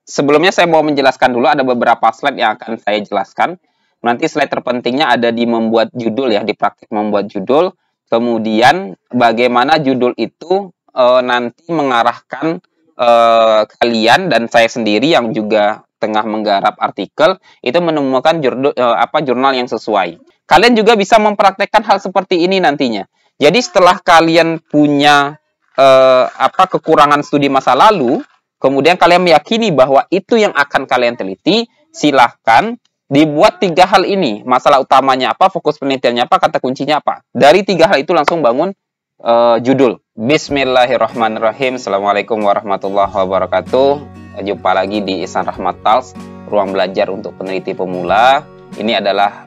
Sebelumnya saya mau menjelaskan dulu, ada beberapa slide yang akan saya jelaskan. Nanti slide terpentingnya ada di membuat judul ya, di praktik membuat judul. Kemudian bagaimana judul itu nanti mengarahkan kalian dan saya sendiri yang juga tengah menggarap artikel itu menemukan jurnal yang sesuai. Kalian juga bisa mempraktekkan hal seperti ini nantinya. Jadi setelah kalian punya kekurangan studi masa lalu, kemudian kalian meyakini bahwa itu yang akan kalian teliti, silahkan dibuat 3 hal ini. Masalah utamanya apa, fokus penelitiannya apa, kata kuncinya apa. Dari 3 hal itu langsung bangun judul. Bismillahirrahmanirrahim. Assalamualaikum warahmatullahi wabarakatuh. Jumpa lagi di Ihsan Rahmat Talks, ruang belajar untuk peneliti pemula. Ini adalah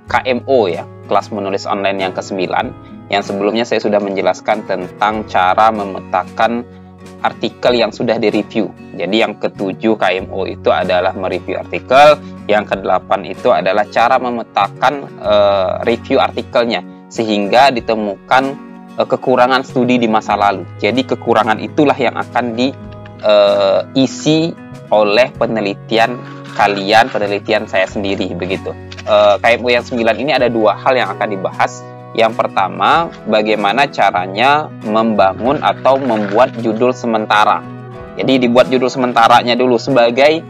KMO ya, kelas menulis online yang ke-9. Yang sebelumnya saya sudah menjelaskan tentang cara memetakan artikel yang sudah direview. Jadi yang ke-7 KMO itu adalah mereview artikel, yang ke-8 itu adalah cara memetakan review artikelnya sehingga ditemukan kekurangan studi di masa lalu. Jadi kekurangan itulah yang akan diisi oleh penelitian kalian, penelitian saya sendiri begitu. KMO yang 9 ini ada 2 hal yang akan dibahas. Yang pertama, bagaimana caranya membangun atau membuat judul sementara. Jadi dibuat judul sementaranya dulu sebagai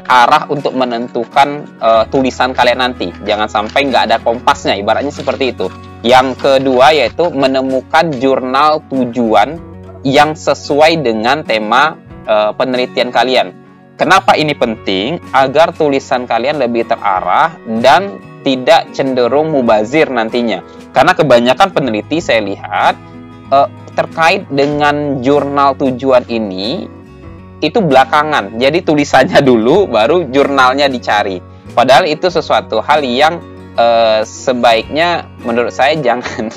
arah untuk menentukan tulisan kalian nanti. Jangan sampai nggak ada kompasnya, ibaratnya seperti itu. Yang kedua yaitu menemukan jurnal tujuan yang sesuai dengan tema penelitian kalian. Kenapa ini penting? Agar tulisan kalian lebih terarah dan tidak cenderung mubazir nantinya. Karena kebanyakan peneliti saya lihat terkait dengan jurnal tujuan ini itu belakangan. Jadi tulisannya dulu baru jurnalnya dicari. Padahal itu sesuatu hal yang sebaiknya menurut saya jangan.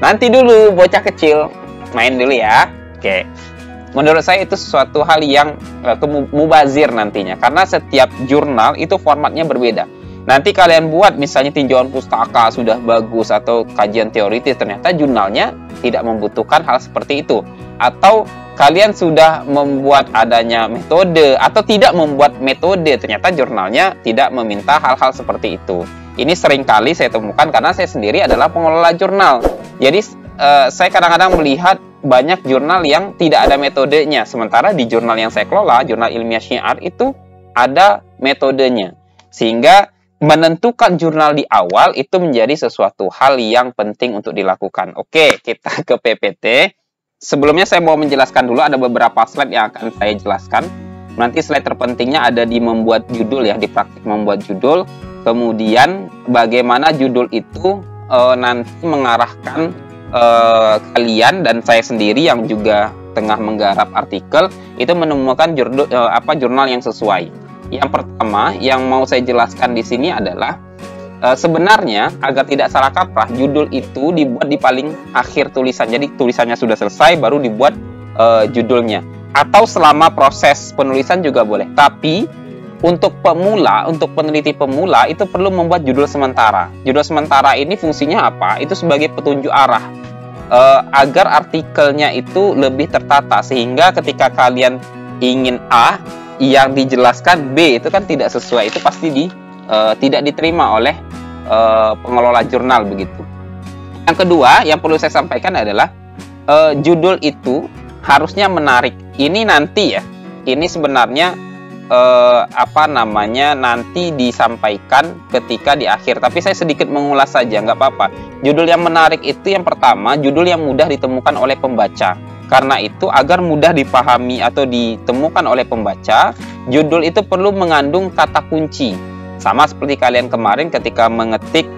Nanti dulu bocah kecil main dulu ya. Oke. Menurut saya itu sesuatu hal yang mubazir nantinya. Karena setiap jurnal itu formatnya berbeda. Nanti kalian buat misalnya tinjauan pustaka sudah bagus atau kajian teoritis, ternyata jurnalnya tidak membutuhkan hal seperti itu. Atau kalian sudah membuat adanya metode atau tidak membuat metode, ternyata jurnalnya tidak meminta hal-hal seperti itu. Ini seringkali saya temukan karena saya sendiri adalah pengelola jurnal. Jadi saya kadang-kadang melihat banyak jurnal yang tidak ada metodenya. Sementara di jurnal yang saya kelola, jurnal ilmiah syiar itu ada metodenya. Sehingga menentukan jurnal di awal itu menjadi sesuatu hal yang penting untuk dilakukan. Oke, kita ke PPT. Sebelumnya saya mau menjelaskan dulu, ada beberapa slide yang akan saya jelaskan. Nanti slide terpentingnya ada di membuat judul ya, di praktik membuat judul. Kemudian bagaimana judul itu nanti mengarahkan kalian dan saya sendiri yang juga tengah menggarap artikel itu menemukan jurnal yang sesuai. Yang pertama yang mau saya jelaskan di sini adalah sebenarnya agar tidak salah kaprah, judul itu dibuat di paling akhir tulisan. Jadi tulisannya sudah selesai baru dibuat judulnya. Atau selama proses penulisan juga boleh. Tapi untuk pemula, untuk peneliti pemula itu perlu membuat judul sementara. Judul sementara ini fungsinya apa? Itu sebagai petunjuk arah agar artikelnya itu lebih tertata sehingga ketika kalian ingin A yang dijelaskan B itu kan tidak sesuai, itu pasti tidak diterima oleh pengelola jurnal begitu. Yang kedua yang perlu saya sampaikan adalah judul itu harusnya menarik. Ini nanti ya, ini sebenarnya nanti disampaikan ketika di akhir, tapi saya sedikit mengulas saja, nggak apa-apa. Judul yang menarik itu yang pertama, judul yang mudah ditemukan oleh pembaca. Karena itu agar mudah dipahami atau ditemukan oleh pembaca, judul itu perlu mengandung kata kunci. Sama seperti kalian kemarin ketika mengetik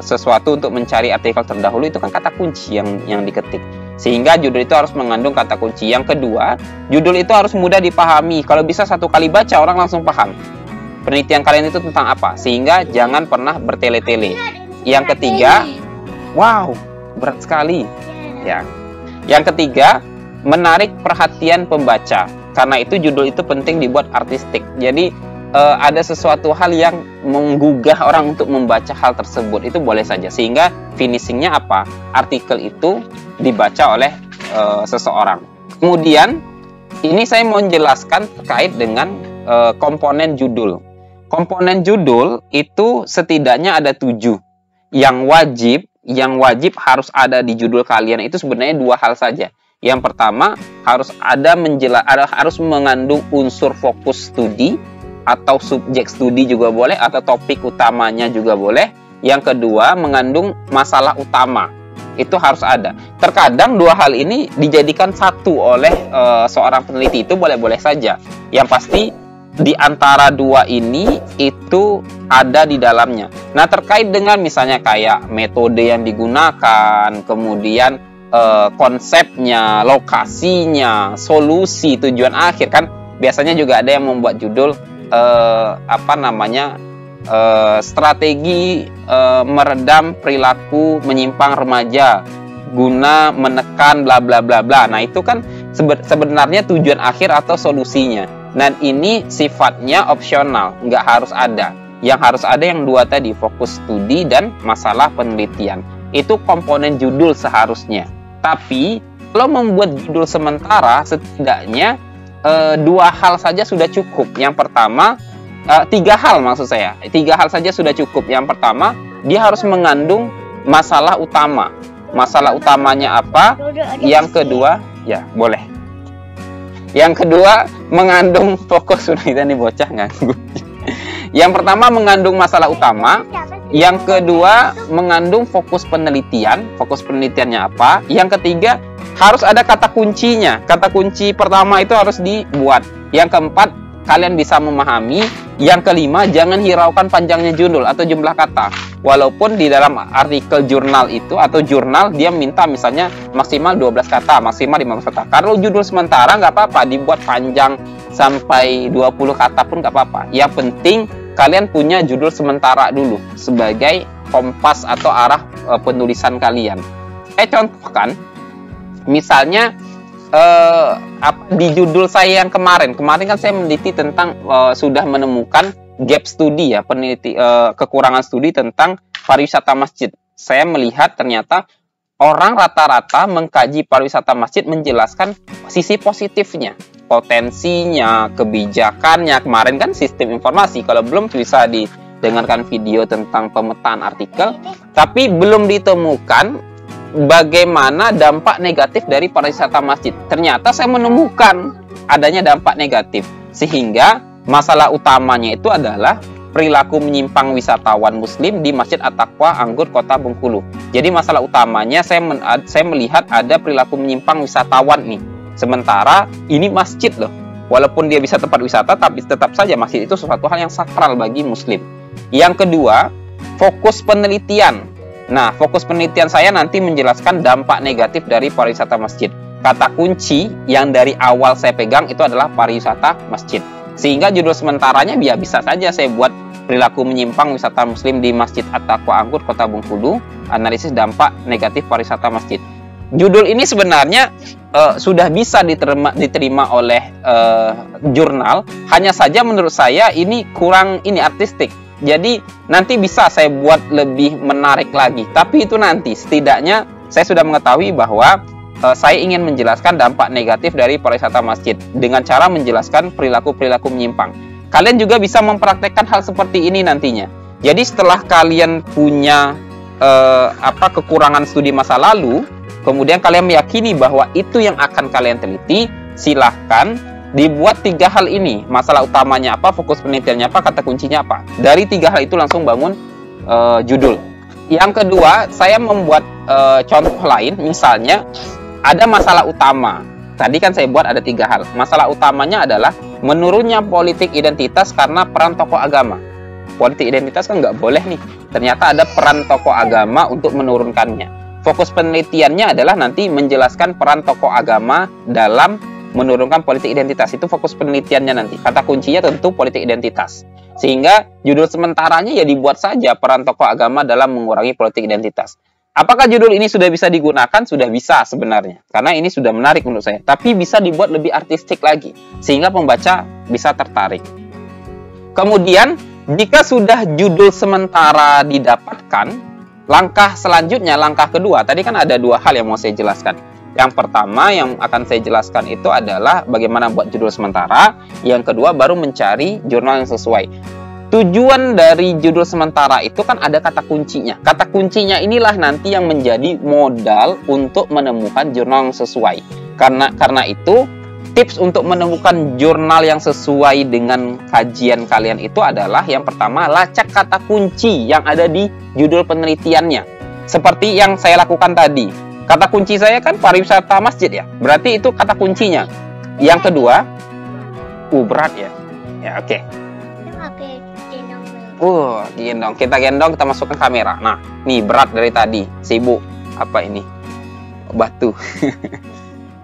sesuatu untuk mencari artikel terdahulu, itu kan kata kunci yang diketik. Sehingga judul itu harus mengandung kata kunci. Yang kedua, judul itu harus mudah dipahami. Kalau bisa 1 kali baca orang langsung paham penelitian kalian itu tentang apa. Sehingga jangan pernah bertele-tele. Yang ketiga, wow, berat sekali ya. Yang ketiga, menarik perhatian pembaca. Karena itu judul itu penting dibuat artistik. Jadi ada sesuatu hal yang menggugah orang untuk membaca hal tersebut, itu boleh saja. Sehingga finishingnya apa? Artikel itu dibaca oleh seseorang. Kemudian Ini saya mau menjelaskan terkait dengan komponen judul. Komponen judul itu setidaknya ada 7. Yang wajib harus ada di judul kalian itu sebenarnya 2 hal saja. Yang pertama, harus harus mengandung unsur fokus studi atau subjek studi juga boleh, atau topik utamanya juga boleh. Yang kedua, mengandung masalah utama. Itu harus ada. Terkadang 2 hal ini dijadikan satu oleh seorang peneliti, itu boleh-boleh saja. Yang pasti di antara 2 ini itu ada di dalamnya. Nah, terkait dengan misalnya kayak metode yang digunakan, kemudian konsepnya, lokasinya, solusi, tujuan akhir, kan biasanya juga ada yang membuat judul strategi meredam perilaku menyimpang remaja guna menekan bla bla bla bla. Nah, itu kan sebenarnya tujuan akhir atau solusinya. Dan ini sifatnya opsional, nggak harus ada. Yang harus ada yang 2 tadi, fokus studi dan masalah penelitian. Itu komponen judul seharusnya. Tapi kalau membuat judul sementara, setidaknya 2 hal saja sudah cukup. Yang pertama, 3 hal maksud saya. 3 hal saja sudah cukup. Yang pertama, dia harus mengandung masalah utama. Masalah utamanya apa? Yang kedua, ya boleh. Yang kedua, mengandung fokus. Sudah kita nih bocah nganggu. Yang pertama, mengandung masalah utama. Yang kedua, mengandung fokus penelitian. Fokus penelitiannya apa? Yang ketiga, harus ada kata kuncinya. Kata kunci pertama itu harus dibuat. Yang keempat, kalian bisa memahami. Yang kelima, jangan hiraukan panjangnya judul atau jumlah kata. Walaupun di dalam artikel jurnal itu atau jurnal dia minta misalnya maksimal 12 kata, maksimal 15 kata. Kalau judul sementara nggak apa-apa, dibuat panjang sampai 20 kata pun nggak apa-apa. Yang penting kalian punya judul sementara dulu sebagai kompas atau arah penulisan kalian. Saya contohkan, misalnya di judul saya yang kemarin kan saya meneliti tentang sudah menemukan gap studi ya, kekurangan studi tentang pariwisata masjid. Saya melihat ternyata orang rata-rata mengkaji pariwisata masjid menjelaskan sisi positifnya, potensinya, kebijakannya. Kemarin kan sistem informasi, kalau belum bisa didengarkan video tentang pemetaan artikel, tapi belum ditemukan bagaimana dampak negatif dari pariwisata masjid. Ternyata saya menemukan adanya dampak negatif, sehingga masalah utamanya itu adalah perilaku menyimpang wisatawan muslim di Masjid At-Taqwa Anggur Kota Bengkulu. Jadi masalah utamanya saya melihat ada perilaku menyimpang wisatawan nih. Sementara ini masjid loh. Walaupun dia bisa tempat wisata, tapi tetap saja masjid itu sesuatu hal yang sakral bagi muslim. Yang kedua, fokus penelitian. Nah, fokus penelitian saya nanti menjelaskan dampak negatif dari pariwisata masjid. Kata kunci yang dari awal saya pegang itu adalah pariwisata masjid. Sehingga judul sementaranya bisa saja saya buat perilaku menyimpang wisata muslim di Masjid At-Taqwa Anggur Kota Bengkulu, analisis dampak negatif pariwisata masjid. Judul ini sebenarnya sudah bisa diterima oleh jurnal, hanya saja menurut saya ini kurang artistik. Jadi nanti bisa saya buat lebih menarik lagi. Tapi itu nanti, setidaknya saya sudah mengetahui bahwa saya ingin menjelaskan dampak negatif dari pariwisata masjid dengan cara menjelaskan perilaku-perilaku menyimpang. Kalian juga bisa mempraktekkan hal seperti ini nantinya. Jadi setelah kalian punya kekurangan studi masa lalu, kemudian kalian meyakini bahwa itu yang akan kalian teliti, silahkan dibuat 3 hal ini. Masalah utamanya apa, fokus penelitiannya apa, kata kuncinya apa. Dari 3 hal itu langsung bangun judul. Yang kedua, saya membuat contoh lain, misalnya ada masalah utama. Tadi kan saya buat ada 3 hal. Masalah utamanya adalah menurunnya politik identitas karena peran tokoh agama. Politik identitas kan nggak boleh nih. Ternyata ada peran tokoh agama untuk menurunkannya. Fokus penelitiannya adalah nanti menjelaskan peran tokoh agama dalam menurunkan politik identitas. Itu fokus penelitiannya nanti. Kata kuncinya tentu politik identitas. Sehingga judul sementaranya ya dibuat saja peran tokoh agama dalam mengurangi politik identitas. Apakah judul ini sudah bisa digunakan? Sudah bisa sebenarnya. Karena ini sudah menarik menurut saya. Tapi bisa dibuat lebih artistik lagi. Sehingga pembaca bisa tertarik. Kemudian, jika sudah judul sementara didapatkan, langkah selanjutnya, langkah kedua, tadi kan ada 2 hal yang mau saya jelaskan. Yang pertama yang akan saya jelaskan itu adalah bagaimana buat judul sementara. Yang kedua baru mencari jurnal yang sesuai. Tujuan dari judul sementara itu kan ada kata kuncinya. Kata kuncinya inilah nanti yang menjadi modal untuk menemukan jurnal yang sesuai. Karena itu tips untuk menemukan jurnal yang sesuai dengan kajian kalian itu adalah yang pertama, lacak kata kunci yang ada di judul penelitiannya. Seperti yang saya lakukan tadi. Kata kunci saya kan pariwisata masjid ya. Berarti itu kata kuncinya. Yang kedua, berat ya. Ya, oke. Gendong. Kita gendong, kita masukkan kamera. Nah, nih berat dari tadi. Sibuk. Apa ini? Batu.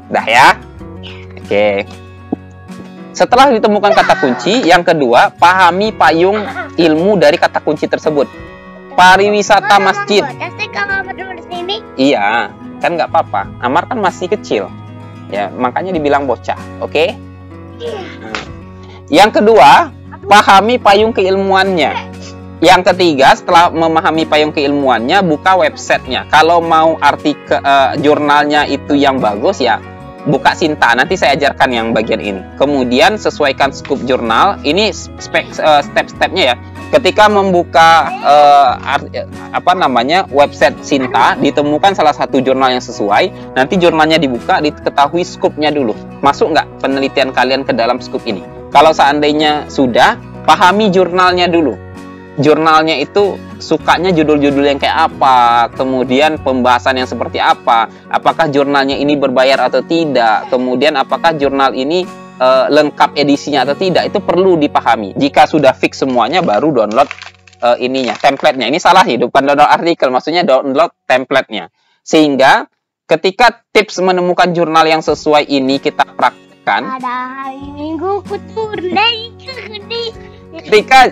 Dah ya. Oke. Setelah ditemukan kata kunci, yang kedua, pahami payung ilmu dari kata kunci tersebut. Pariwisata masjid. Iya, kan nggak apa-apa. Amar kan masih kecil. Ya, makanya dibilang bocah. Oke? Yang kedua, pahami payung keilmuannya. Yang ketiga, setelah memahami payung keilmuannya, buka websitenya. Kalau mau artikel jurnalnya itu yang bagus ya, buka Sinta. Nanti saya ajarkan yang bagian ini. Kemudian sesuaikan scoop jurnal. Ini step-stepnya ya. Ketika membuka website Sinta, ditemukan salah satu jurnal yang sesuai. Nanti jurnalnya dibuka, diketahui scoopnya dulu. Masuk nggak penelitian kalian ke dalam scoop ini? Kalau seandainya sudah, pahami jurnalnya dulu. Jurnalnya itu sukanya judul-judul yang kayak apa, kemudian pembahasan yang seperti apa, apakah jurnalnya ini berbayar atau tidak, kemudian apakah jurnal ini lengkap edisinya atau tidak, itu perlu dipahami. Jika sudah fix semuanya, baru download template-nya. Ini salah ya, bukan download artikel, maksudnya download template-nya. Sehingga ketika tips menemukan jurnal yang sesuai ini kita praktekkan, ada hari Minggu kutur dari ketika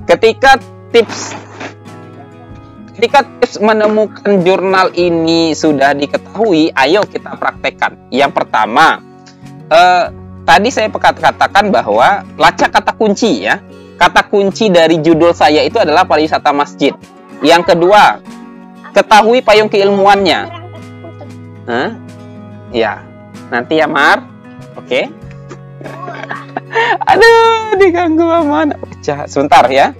ketika tips menemukan jurnal ini sudah diketahui, ayo kita praktekkan. Yang pertama, tadi saya katakan bahwa lacak kata kunci ya. Kata kunci dari judul saya itu adalah pariwisata masjid. Yang kedua, ketahui payung keilmuannya. Ya, nanti ya Mar. Oke. Aduh, diganggu sama anak pecah. Sebentar ya.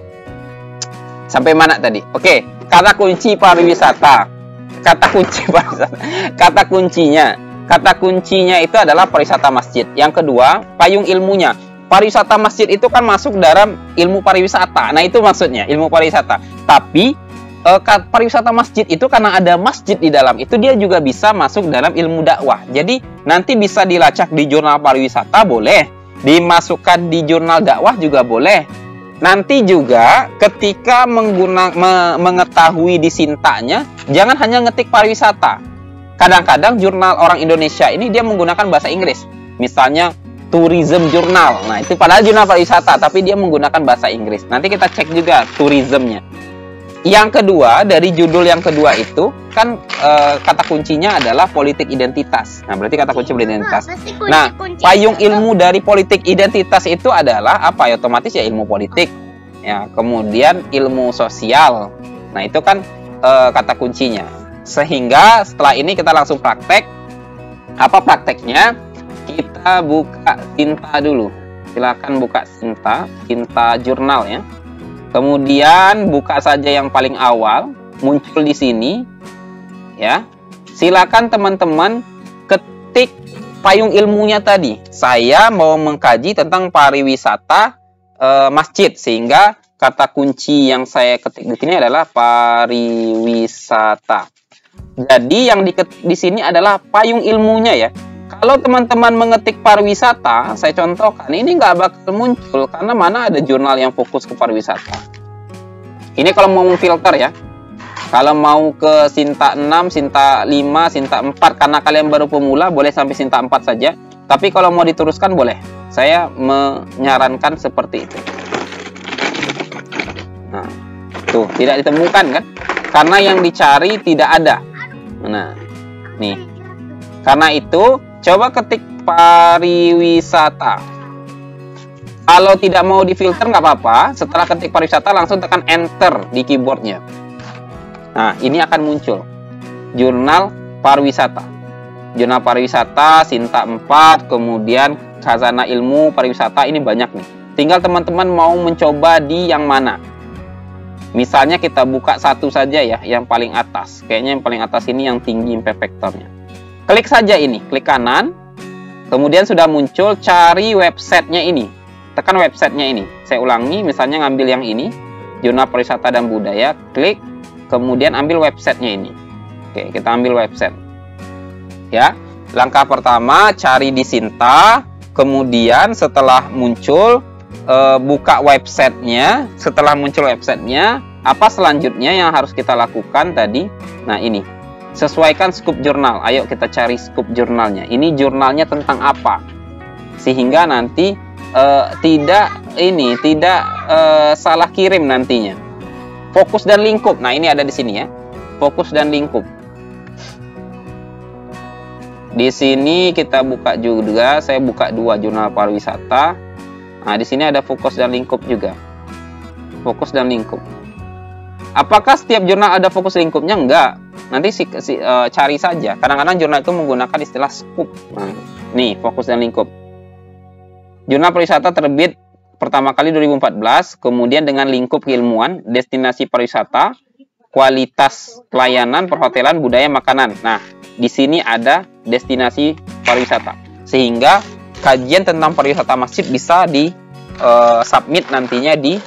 Sampai mana tadi? Oke, kata kunci pariwisata. Kata kuncinya itu adalah pariwisata masjid. Yang kedua, payung ilmunya. Pariwisata masjid itu kan masuk dalam ilmu pariwisata. Nah, itu maksudnya, ilmu pariwisata. Tapi pariwisata masjid itu karena ada masjid di dalam, itu dia juga bisa masuk dalam ilmu dakwah. Jadi nanti bisa dilacak di jurnal pariwisata boleh, dimasukkan di jurnal dakwah juga boleh. Nanti juga ketika mengetahui di Sintanya, jangan hanya ngetik pariwisata. Kadang-kadang jurnal orang Indonesia ini dia menggunakan bahasa Inggris. Misalnya tourism journal. Nah, itu padahal jurnal pariwisata, tapi dia menggunakan bahasa Inggris. Nanti kita cek juga tourismnya. Yang kedua, dari judul yang kedua itu kan kata kuncinya adalah politik identitas. Nah, berarti kata kunci identitas. Nah, payung ilmu dari politik identitas itu adalah apa? Ya, otomatis ya ilmu politik. Ya, kemudian ilmu sosial. Nah, itu kan kata kuncinya. Sehingga setelah ini kita langsung praktek. Apa prakteknya? Kita buka Sinta dulu. Silakan buka Sinta jurnal ya. Kemudian buka saja yang paling awal, muncul di sini, ya. Silakan teman-teman ketik payung ilmunya tadi. Saya mau mengkaji tentang pariwisata masjid, sehingga kata kunci yang saya ketik di sini adalah pariwisata. Jadi yang diketik di sini adalah payung ilmunya ya. Kalau teman-teman mengetik pariwisata, saya contohkan, ini nggak bakal muncul karena mana ada jurnal yang fokus ke pariwisata. Ini kalau mau filter ya. Kalau mau ke Sinta 6, Sinta 5, Sinta 4, karena kalian baru pemula, boleh sampai Sinta 4 saja. Tapi kalau mau diteruskan boleh. Saya menyarankan seperti itu. Nah, tuh, tidak ditemukan kan? Karena yang dicari tidak ada. Nah, nih. Karena itu, coba ketik pariwisata. Kalau tidak mau difilter nggak apa-apa. Setelah ketik pariwisata langsung tekan enter di keyboardnya. Nah, ini akan muncul jurnal pariwisata. Jurnal pariwisata, Sinta 4, kemudian Khazanah Ilmu Pariwisata, ini banyak nih. Tinggal teman-teman mau mencoba di yang mana. Misalnya kita buka satu saja ya, yang paling atas. Kayaknya yang paling atas ini yang tinggi impact factor-nya. Klik saja ini, klik kanan. Kemudian sudah muncul, cari websitenya ini. Tekan websitenya ini. Saya ulangi, misalnya ngambil yang ini, Jurnal Pariwisata dan Budaya. Klik, kemudian ambil websitenya ini. Oke, kita ambil website. Ya, langkah pertama cari di Sinta. Kemudian setelah muncul, buka websitenya. Setelah muncul websitenya, apa selanjutnya yang harus kita lakukan tadi? Nah, ini sesuaikan scope jurnal. Ayo kita cari scope jurnalnya. Ini jurnalnya tentang apa, sehingga nanti tidak salah kirim nantinya. Fokus dan lingkup. Nah, ini ada di sini ya, fokus dan lingkup. Di sini kita buka juga. Saya buka 2 jurnal pariwisata. Nah, di sini ada fokus dan lingkup juga. Fokus dan lingkup. Apakah setiap jurnal ada fokus lingkupnya? Enggak. Nanti cari saja. Kadang-kadang jurnal itu menggunakan istilah scoop. Nah, nih fokus dan lingkup. Jurnal pariwisata terbit pertama kali 2014, kemudian dengan lingkup keilmuan, destinasi pariwisata, kualitas pelayanan, perhotelan, budaya, makanan. Nah, di sini ada destinasi pariwisata. Sehingga kajian tentang pariwisata masjid bisa di submit nantinya di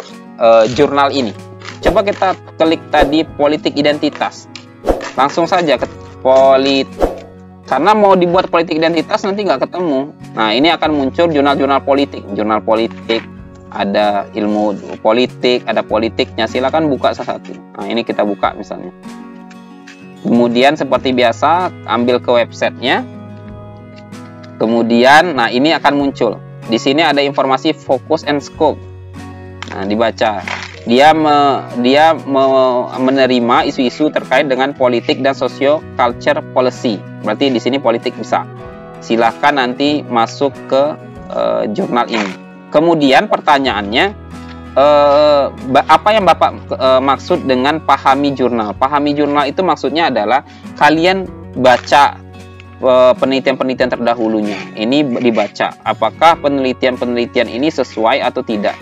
jurnal ini. Coba kita klik tadi politik identitas. Langsung saja ke karena mau dibuat politik identitas nanti nggak ketemu. Nah, ini akan muncul jurnal-jurnal politik. Jurnal politik, ada ilmu politik, ada politiknya. Silakan buka salah satu. Nah, ini kita buka misalnya. Kemudian seperti biasa ambil ke websitenya. Kemudian, nah ini akan muncul. Di sini ada informasi focus and scope. Nah, dibaca. Dia menerima isu-isu terkait dengan politik dan socio-culture policy. Berarti di sini politik bisa. Silahkan nanti masuk ke jurnal ini. Kemudian pertanyaannya, apa yang Bapak maksud dengan pahami jurnal? Pahami jurnal itu maksudnya adalah kalian baca penelitian-penelitian terdahulunya. Ini dibaca. Apakah penelitian-penelitian ini sesuai atau tidak?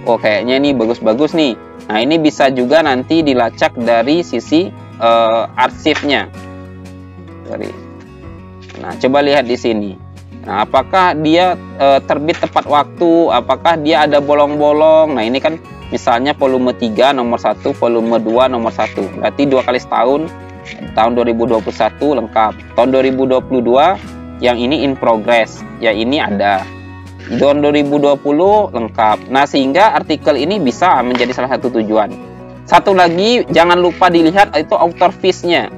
Oh, kayaknya ini bagus-bagus nih. Nah, ini bisa juga nanti dilacak dari sisi arsipnya. Nah, coba lihat di sini. Nah, apakah dia terbit tepat waktu? Apakah dia ada bolong-bolong? Nah, ini kan misalnya volume 3 nomor 1, volume 2 nomor 1. Berarti 2 kali setahun. Tahun 2021 lengkap. Tahun 2022 yang ini in progress. Ya, ini ada. Tahun 2020 lengkap. Nah, sehingga artikel ini bisa menjadi salah satu tujuan. Satu lagi, jangan lupa dilihat itu author fees-nya.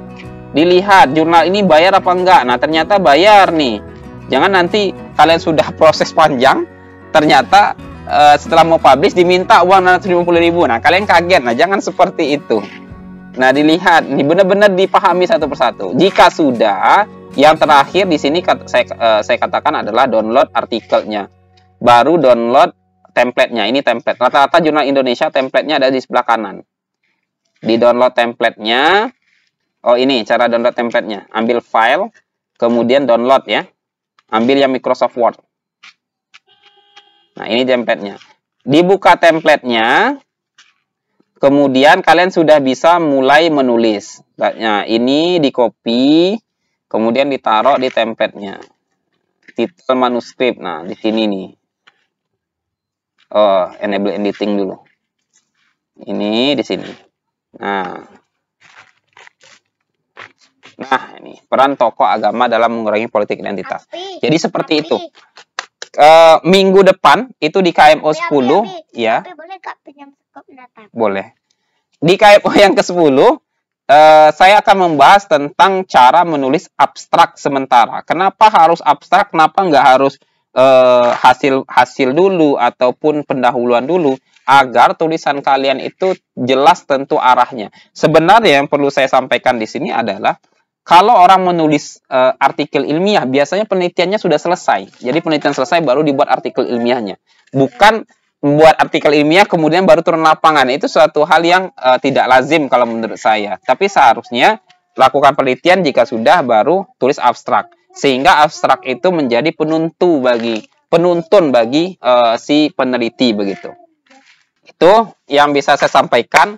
Dilihat jurnal ini bayar apa enggak. Nah, ternyata bayar nih. Jangan nanti kalian sudah proses panjang, ternyata setelah mau publish diminta uang 650.000. Nah, kalian kaget. Nah, jangan seperti itu. Nah, dilihat, ini benar-benar dipahami satu persatu. Jika sudah, yang terakhir di sini saya katakan adalah download artikelnya. Baru download template-nya. Ini template. Rata-rata jurnal Indonesia template-nya ada di sebelah kanan. Di download template-nya. Oh, ini cara download template-nya. Ambil file, kemudian download ya. Ambil yang Microsoft Word. Nah, ini template-nya. Dibuka template-nya. Kemudian kalian sudah bisa mulai menulis. Nah, ini di copy, kemudian ditaruh di template-nya. Titel manuskrip. Nah, di sini nih. Oh, enable editing dulu. Ini di sini. Nah, ini peran tokoh agama dalam mengurangi politik identitas. Jadi seperti itu. Minggu depan itu di KMO 10 ya. Boleh. Di KMO yang ke-10 saya akan membahas tentang cara menulis abstrak sementara. Kenapa harus abstrak? Kenapa nggak harus hasil dulu ataupun pendahuluan dulu, agar tulisan kalian itu jelas tentu arahnya. Sebenarnya yang perlu saya sampaikan di sini adalah kalau orang menulis artikel ilmiah, biasanya penelitiannya sudah selesai. Jadi penelitian selesai baru dibuat artikel ilmiahnya. Bukan membuat artikel ilmiah kemudian baru turun lapangan. Itu suatu hal yang tidak lazim kalau menurut saya. Tapi seharusnya lakukan penelitian, jika sudah baru tulis abstrak. Sehingga abstrak itu menjadi penuntun bagi si peneliti begitu. Itu yang bisa saya sampaikan.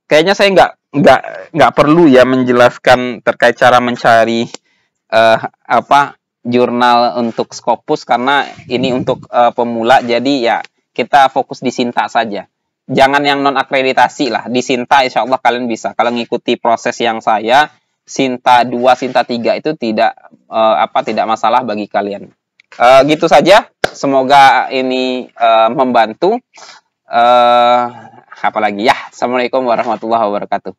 Kayaknya saya nggak perlu ya menjelaskan terkait cara mencari jurnal untuk Scopus, karena ini untuk pemula. Jadi ya kita fokus di Sinta saja. Jangan yang non akreditasi lah. Di Sinta insya Allah kalian bisa. Kalau ngikuti proses yang saya, Sinta 2, Sinta 3 itu tidak masalah bagi kalian. Gitu saja. Semoga ini membantu. Apalagi ya. Assalamualaikum warahmatullahi wabarakatuh.